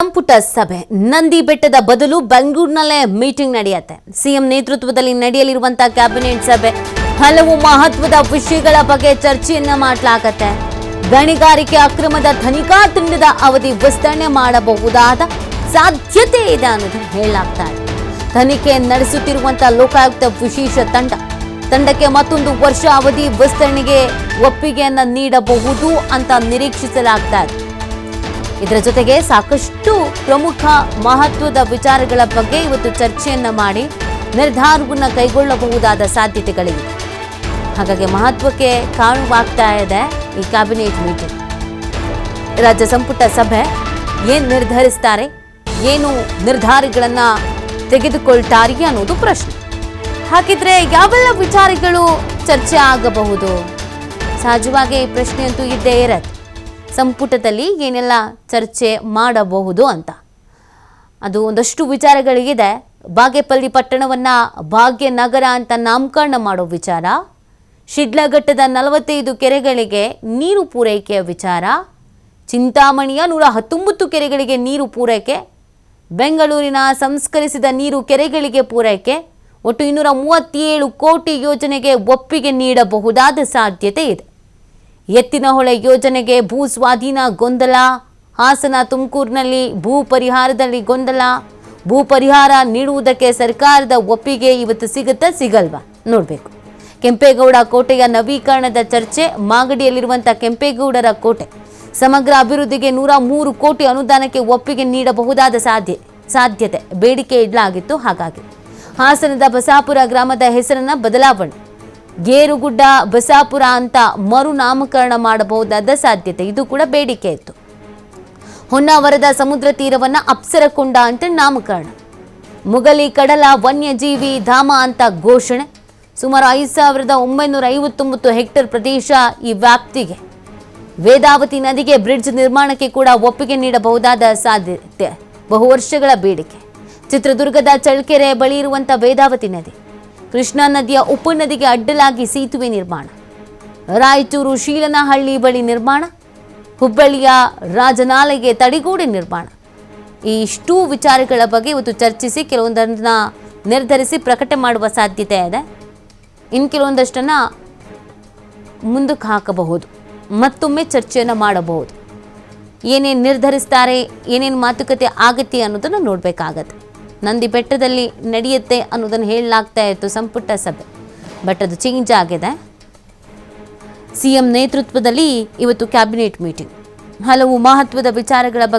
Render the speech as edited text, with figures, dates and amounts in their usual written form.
ಸಂಪುಟ ಸಭೆ ನಂದಿ ಬೆಟ್ಟದ ಬದಲು ಬೆಂಗಳೂರಿನಲ್ಲೇ ಮೀಟಿಂಗ್ ನಡೆಯುತ್ತೆ. ಸಿಎಂ ನೇತೃತ್ವದಲ್ಲಿ ನಡೆಯಲಿರುವಂತಹ ಕ್ಯಾಬಿನೆಟ್ ಸಭೆ ಹಲವು ಮಹತ್ವದ ವಿಷಯಗಳ ಬಗ್ಗೆ ಚರ್ಚೆಯನ್ನ ಮಾಡಲಾಗುತ್ತೆ. ಗಣಿಗಾರಿಕೆ ಅಕ್ರಮದ ತನಿಖಾ ತಂಡದ ಅವಧಿ ವಿಸ್ತರಣೆ ಮಾಡಬಹುದಾದ ಸಾಧ್ಯತೆ ಇದೆ ಅನ್ನೋದನ್ನು ಹೇಳಲಾಗ್ತಾ ಇದೆ. ತನಿಖೆ ನಡೆಸುತ್ತಿರುವಂತಹ ಲೋಕಾಯುಕ್ತ ವಿಶೇಷ ತಂಡಕ್ಕೆ ಮತ್ತೊಂದು ವರ್ಷ ಅವಧಿ ವಿಸ್ತರಣೆಗೆ ಒಪ್ಪಿಗೆಯನ್ನ ನೀಡಬಹುದು ಅಂತ ನಿರೀಕ್ಷಿಸಲಾಗ್ತಾ ಇದೆ. ಇದರ ಜೊತೆಗೆ ಸಾಕಷ್ಟು ಪ್ರಮುಖ ಮಹತ್ವದ ವಿಚಾರಗಳ ಬಗ್ಗೆ ಇವತ್ತು ಚರ್ಚೆಯನ್ನ ಮಾಡಿ ನಿರ್ಧಾರವನ್ನು ಕೈಗೊಳ್ಳಬಹುದಾದ ಸಾಧ್ಯತೆಗಳಿವೆ. ಹಾಗಾಗಿ ಮಹತ್ವಕ್ಕೆ ಕಾರಣವಾಗ್ತಾ ಇದೆ ಈ ಕ್ಯಾಬಿನೆಟ್ ಮೀಟಿಂಗ್. ರಾಜ್ಯ ಸಂಪುಟ ಸಭೆ ಏನು ನಿರ್ಧರಿಸ್ತಾರೆ, ಏನು ನಿರ್ಧಾರಗಳನ್ನ ತೆಗೆದುಕೊಳ್ತಾರೆ ಅನ್ನೋದು ಪ್ರಶ್ನೆ. ಹಾಗಿದ್ರೆ ಯಾವೆಲ್ಲ ವಿಚಾರಗಳು ಚರ್ಚೆ ಆಗಬಹುದು? ಸಹಜವಾಗಿ ಈ ಪ್ರಶ್ನೆ ಅಂತೂ ಇದ್ದೇ ಇರತ್ತೆ. ಸಂಪುಟದಲ್ಲಿ ಏನೆಲ್ಲ ಚರ್ಚೆ ಮಾಡಬಹುದು ಅಂತ ಅದು ಒಂದಷ್ಟು ವಿಚಾರಗಳಿಗಿದೆ. ಬಾಗೇಪಲ್ಲಿ ಪಟ್ಟಣವನ್ನ ಭಾಗ್ಯನಗರ ಅಂತ ನಾಮಕರಣ ಮಾಡೋ ವಿಚಾರ, ಶಿಡ್ಲಘಟ್ಟದ 45 ಕೆರೆಗಳಿಗೆ ನೀರು ಪೂರೈಕೆಯ ವಿಚಾರ, ಚಿಂತಾಮಣಿಯ 119 ಕೆರೆಗಳಿಗೆ ನೀರು ಪೂರೈಕೆ, ಬೆಂಗಳೂರಿನ ಸಂಸ್ಕರಿಸಿದ ನೀರು ಕೆರೆಗಳಿಗೆ ಪೂರೈಕೆ, ಒಟ್ಟು 237 ಕೋಟಿ ಯೋಜನೆಗೆ ಒಪ್ಪಿಗೆ ನೀಡಬಹುದಾದ ಸಾಧ್ಯತೆ ಇದೆ. ಎತ್ತಿನಹೊಳೆ ಯೋಜನೆಗೆ ಭೂ ಸ್ವಾಧೀನ ಗೊಂದಲ, ಹಾಸನ ತುಮಕೂರಿನಲ್ಲಿ ಭೂ ಪರಿಹಾರದಲ್ಲಿ ಗೊಂದಲ, ಭೂ ಪರಿಹಾರ ನೀಡುವುದಕ್ಕೆ ಸರ್ಕಾರದ ಒಪ್ಪಿಗೆ ಇವತ್ತು ಸಿಗುತ್ತಾ ಸಿಗಲ್ವಾ ನೋಡಬೇಕು. ಕೆಂಪೇಗೌಡ ಕೋಟೆಯ ನವೀಕರಣದ ಚರ್ಚೆ, ಮಾಗಡಿಯಲ್ಲಿರುವಂಥ ಕೆಂಪೇಗೌಡರ ಕೋಟೆ ಸಮಗ್ರ ಅಭಿವೃದ್ಧಿಗೆ 103 ಕೋಟಿ ಅನುದಾನಕ್ಕೆ ಒಪ್ಪಿಗೆ ನೀಡಬಹುದಾದ ಸಾಧ್ಯತೆ ಬೇಡಿಕೆ ಇಡಲಾಗಿತ್ತು. ಹಾಗಾಗಿ ಹಾಸನದ ಬಸಾಪುರ ಗ್ರಾಮದ ಹೆಸರನ್ನ ಬದಲಾವಣೆ, ಗೇರುಗುಡ್ಡ ಬಸಾಪುರ ಅಂತ ಮರು ನಾಮಕರಣ ಮಾಡಬಹುದಾದ ಸಾಧ್ಯತೆ, ಇದು ಕೂಡ ಬೇಡಿಕೆ ಇತ್ತು. ಹೊನ್ನಾವರದ ಸಮುದ್ರ ತೀರವನ್ನ ಅಪ್ಸರಕೊಂಡ ಅಂತ ನಾಮಕರಣ, ಮುಗಲಿ ಕಡಲ ವನ್ಯಜೀವಿ ಧಾಮ ಅಂತ ಘೋಷಣೆ, ಸುಮಾರು 5959 ಹೆಕ್ಟೇರ್ ಪ್ರದೇಶ ಈ ವ್ಯಾಪ್ತಿಗೆ, ವೇದಾವತಿ ನದಿಗೆ ಬ್ರಿಡ್ಜ್ ನಿರ್ಮಾಣಕ್ಕೆ ಕೂಡ ಒಪ್ಪಿಗೆ ನೀಡಬಹುದಾದ ಸಾಧ್ಯತೆ, ಬಹುವರ್ಷಗಳ ಬೇಡಿಕೆ. ಚಿತ್ರದುರ್ಗದ ಚಳ್ಳಕೆರೆ ಬಳಿ ಇರುವಂಥ ವೇದಾವತಿ ನದಿ, ಕೃಷ್ಣಾ ನದಿಯ ಉಪನದಿಗೆ ಅಡ್ಡಲಾಗಿ ಸೇತುವೆ ನಿರ್ಮಾಣ, ರಾಯಚೂರು ಶೀಲನಹಳ್ಳಿ ಬಳಿ ನಿರ್ಮಾಣ, ಹುಬ್ಬಳ್ಳಿಯ ರಾಜನಾಲೆಗೆ ತಡೆಗೋಡೆ ನಿರ್ಮಾಣ, ಈ ಇಷ್ಟೂ ವಿಚಾರಗಳ ಬಗ್ಗೆ ಇವತ್ತು ಚರ್ಚಿಸಿ ಕೆಲವೊಂದನ್ನ ನಿರ್ಧರಿಸಿ ಪ್ರಕಟ ಮಾಡುವ ಸಾಧ್ಯತೆ ಇದೆ. ಇನ್ನು ಕೆಲವೊಂದಷ್ಟನ್ನು ಮುಂದಕ್ಕೆ ಹಾಕಬಹುದು, ಮತ್ತೊಮ್ಮೆ ಚರ್ಚೆಯನ್ನು ಮಾಡಬಹುದು. ಏನೇನು ನಿರ್ಧರಿಸ್ತಾರೆ, ಏನೇನು ಮಾತುಕತೆ ಆಗತ್ತೆ ಅನ್ನೋದನ್ನು ನೋಡಬೇಕಾಗತ್ತೆ. ನಂದಿ ಬೆಟ್ಟದಲ್ಲಿ ನಡೆಯುತ್ತೆ ಅನ್ನೋದನ್ನು ಹೇಳಲಾಗ್ತಾ ಇತ್ತು ಸಂಪುಟ ಸಭೆ, ಬಟ್ ಅದು ಚೇಂಜ್ ಆಗಿದೆ. ಸಿಎಂ ನೇತೃತ್ವದಲ್ಲಿ ಇವತ್ತು ಕ್ಯಾಬಿನೆಟ್ ಮೀಟಿಂಗ್, ಹಲವು ಮಹತ್ವದ ವಿಚಾರಗಳ ಬಗ್ಗೆ